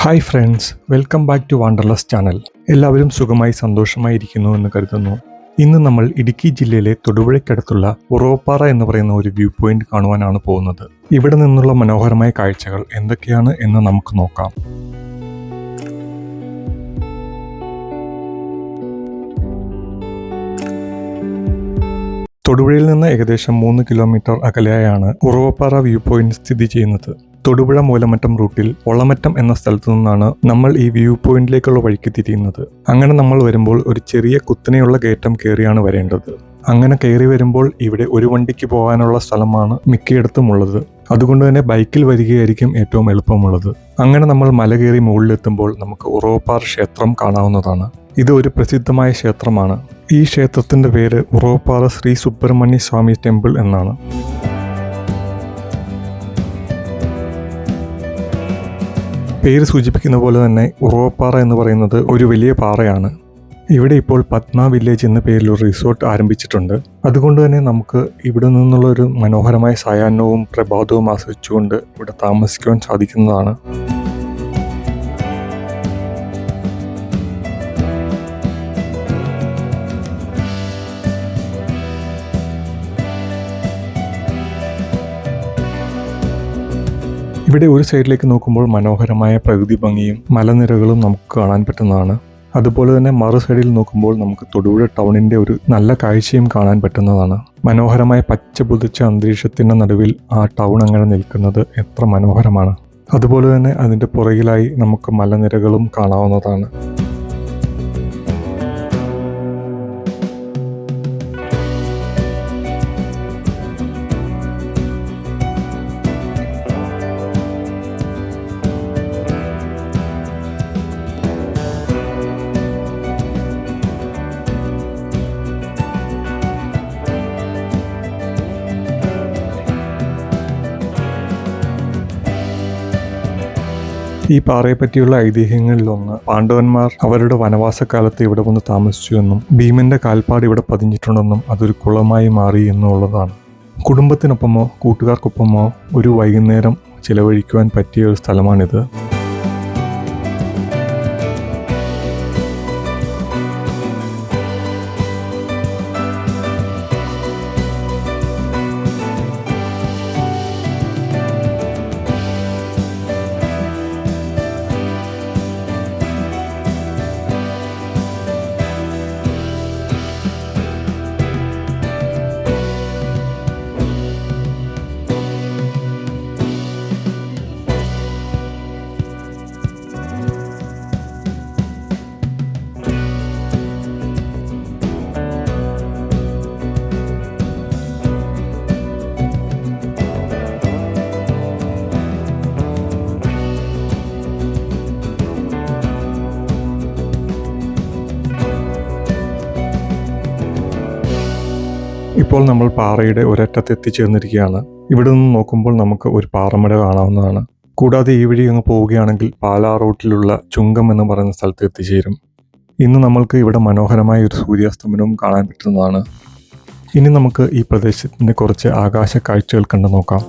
Hi friends, welcome back to Wanderlust channel. എല്ലാവരും സുഖമായി സന്തോഷമായിരിക്കുന്നു എന്ന് കരുതുന്നു. ഇന്ന് നമ്മൾ ഇടുക്കി ജില്ലയിലെ തൊടുപുഴയ്ക്കടുത്തുള്ള ഉറവപ്പാറ എന്ന് പറയുന്ന ഒരു വ്യൂ പോയിന്റ് കാണുവാനാണ് പോകുന്നത്. ഇവിടെ നിന്നുള്ള മനോഹരമായ കാഴ്ചകൾ എന്തൊക്കെയാണ് എന്ന് നമുക്ക് നോക്കാം. തൊടുപുഴയിൽ നിന്ന് ഏകദേശം 3 കിലോമീറ്റർ അകലെയായാണ് ഉറവപ്പാറ വ്യൂ പോയിന്റ് സ്ഥിതി ചെയ്യുന്നത്. തൊടുപുഴ മൂലമറ്റം റൂട്ടിൽ ഒളമറ്റം എന്ന സ്ഥലത്തു നിന്നാണ് നമ്മൾ ഈ വ്യൂ പോയിന്റിലേക്കുള്ള വഴിക്ക് തിരിയുന്നത്. അങ്ങനെ നമ്മൾ വരുമ്പോൾ ഒരു ചെറിയ കുത്തനെയുള്ള കയറ്റം കയറിയാണ് വരേണ്ടത്. അങ്ങനെ കയറി വരുമ്പോൾ ഇവിടെ ഒരു വണ്ടിക്ക് പോകാനുള്ള സ്ഥലമാണ് മിക്കയിടത്തും ഉള്ളത്. അതുകൊണ്ട് തന്നെ ബൈക്കിൽ വരികയായിരിക്കും ഏറ്റവും എളുപ്പമുള്ളത്. അങ്ങനെ നമ്മൾ മല കയറി മുകളിലെത്തുമ്പോൾ നമുക്ക് ഉറവപ്പാറ ക്ഷേത്രം കാണാവുന്നതാണ്. ഇത് ഒരു പ്രസിദ്ധമായ ക്ഷേത്രമാണ്. ഈ ക്ഷേത്രത്തിന്റെ പേര് ഉറവപ്പാറ ശ്രീ സുബ്രഹ്മണ്യ സ്വാമി ടെമ്പിൾ എന്നാണ്. പേര് സൂചിപ്പിക്കുന്ന പോലെ തന്നെ ഉറവപ്പാറ എന്ന് പറയുന്നത് ഒരു വലിയ പാറയാണ്. ഇവിടെ ഇപ്പോൾ പത്മ വില്ലേജ് എന്ന പേരിൽ ഒരു റിസോർട്ട് ആരംഭിച്ചിട്ടുണ്ട്. അതുകൊണ്ട് തന്നെ നമുക്ക് ഇവിടെ നിന്നുള്ള ഒരു മനോഹരമായ സായാഹ്നവും പ്രഭാതവും ആസ്വദിച്ചുകൊണ്ട് ഇവിടെ താമസിക്കുവാൻ സാധിക്കുന്നതാണ്. ഇവിടെ ഒരു സൈഡിലേക്ക് നോക്കുമ്പോൾ മനോഹരമായ പ്രകൃതി ഭംഗിയും മലനിരകളും നമുക്ക് കാണാൻ പറ്റുന്നതാണ്. അതുപോലെ തന്നെ മറു സൈഡിൽ നോക്കുമ്പോൾ നമുക്ക് തൊടുപുഴ ടൗണിൻ്റെ ഒരു നല്ല കാഴ്ചയും കാണാൻ പറ്റുന്നതാണ്. മനോഹരമായ പച്ച പുതച്ച അന്തരീക്ഷത്തിൻ്റെ നടുവിൽ ആ ടൗൺ അങ്ങനെ നിൽക്കുന്നത് എത്ര മനോഹരമാണ്. അതുപോലെ തന്നെ അതിൻ്റെ പുറകിലായി നമുക്ക് മലനിരകളും കാണാവുന്നതാണ്. ഈ പാറയെപ്പറ്റിയുള്ള ഐതിഹ്യങ്ങളിലൊന്ന് പാണ്ഡവന്മാർ അവരുടെ വനവാസക്കാലത്ത് ഇവിടെ വന്ന് താമസിച്ചു എന്നും ഭീമന്റെ കാൽപ്പാട് ഇവിടെ പതിഞ്ഞിട്ടുണ്ടെന്നും അതൊരു കുളമായി മാറി എന്നുള്ളതാണ്. കുടുംബത്തിനൊപ്പമോ കൂട്ടുകാർക്കൊപ്പമോ ഒരു വൈകുന്നേരം ചിലവഴിക്കുവാൻ പറ്റിയ ഒരു സ്ഥലമാണിത്. ഇപ്പോൾ നമ്മൾ പാറയുടെ ഒരറ്റത്ത് എത്തിച്ചേർന്നിരിക്കുകയാണ്. ഇവിടെ നിന്ന് നോക്കുമ്പോൾ നമുക്ക് ഒരു പാറമട കാണാവുന്നതാണ്. കൂടാതെ ഈ വഴി അങ്ങ് പോവുകയാണെങ്കിൽ പാലാ റൂട്ടിലുള്ള ചുങ്കം എന്ന് പറയുന്ന സ്ഥലത്ത് എത്തിച്ചേരും. ഇന്ന് നമ്മൾക്ക് ഇവിടെ മനോഹരമായ ഒരു സൂര്യാസ്തമനവും കാണാൻ പറ്റുന്നതാണ്. ഇനി നമുക്ക് ഈ പ്രദേശത്തിൻ്റെ കുറച്ച് ആകാശ കാഴ്ചകൾ കണ്ടു നോക്കാം.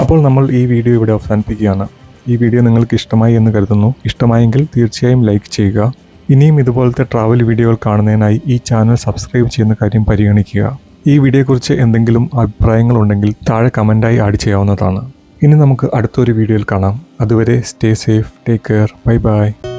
അപ്പോൾ നമ്മൾ ഈ വീഡിയോ ഇവിടെ അവസാനിപ്പിക്കുകയാണ്. ഈ വീഡിയോ നിങ്ങൾക്ക് ഇഷ്ടമായി എന്ന് കരുതുന്നു. ഇഷ്ടമായെങ്കിൽ തീർച്ചയായും ലൈക്ക് ചെയ്യുക. ഇനിയും ഇതുപോലത്തെ ട്രാവൽ വീഡിയോകൾ കാണുന്നതിനായി ഈ ചാനൽ സബ്സ്ക്രൈബ് ചെയ്യുന്ന കാര്യം പരിഗണിക്കുക. ഈ വീഡിയോയെക്കുറിച്ച് എന്തെങ്കിലും അഭിപ്രായങ്ങളുണ്ടെങ്കിൽ താഴെ കമൻറ്റായി ആഡ് ചെയ്യാവുന്നതാണ്. ഇനി നമുക്ക് അടുത്തൊരു വീഡിയോയിൽ കാണാം. അതുവരെ stay safe, take care, bye bye.